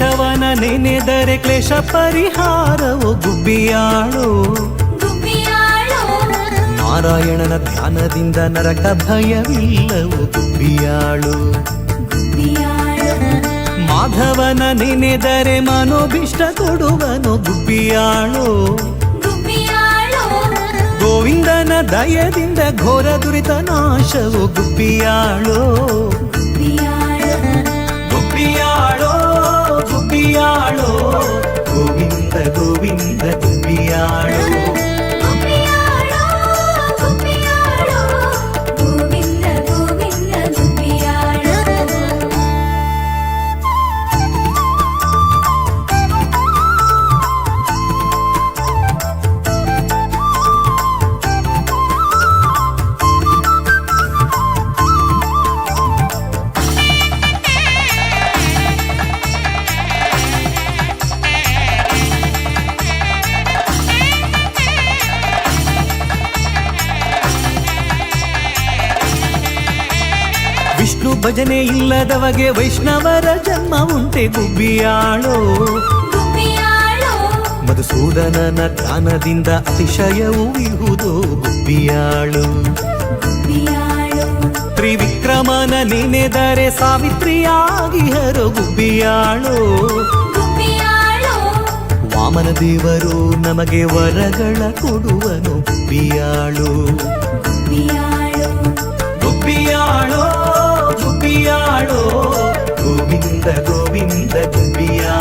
ಕೇಶವನ ನೆನೆದರೆ ಕ್ಲೇಶ ಪರಿಹಾರವು ಗುಬ್ಬಿಯಾಳು. ನಾರಾಯಣನ ಧ್ಯಾನದಿಂದ ನರಕ ಭಯವಿಲ್ಲವು ಗುಬ್ಬಿಯಾಳು. ಮಾಧವನ ನೆನೆದರೆ ಮನೋಭಿಷ್ಟ ಕೊಡುವನು ಗುಬ್ಬಿಯಾಳು. ಗೋವಿಂದನ ದಯದಿಂದ ಘೋರ ದುರಿತ ನಾಶವು ಗುಬ್ಬಿಯಾಳು. ಗುಬ್ಬಿಯಾಳೋ ಗುಬ್ಬಿಯಾಳೋ ಗೋವಿಂದ ಗೋವಿಂದ ಗುಬ್ಬಿಯಾಳೋ. ವಿಷ್ಣು ಭಜನೆ ಇಲ್ಲದವಗೆ ವೈಷ್ಣವರ ಜನ್ಮ ಉಂಟೆ ಗುಬ್ಬಿಯಾಳೋ. ಮಧುಸೂದನನ ಧ್ಯಾನದಿಂದ ಅತಿಶಯವು ಇಹುದು ಗುಬ್ಬಿಯಾಳು. ತ್ರಿವಿಕ್ರಮನ ನೆನೆದರೆ ಸಾವಿತ್ರಿಯಾಗಿ ಹರೋ ಗುಬ್ಬಿಯಾಳು. ವಾಮನ ದೇವರು ನಮಗೆ ವರಗಳ ಕೊಡುವನು ಗುಬ್ಬಿಯಾಳು. ಗುಬ್ಬಿಯಾಳೋ ಗುಬ್ಬಿಯಾಳೋ ಗೋವಿಂದ ಗೋವಿಂದ ಗುಬ್ಬಿಯಾಳೋ.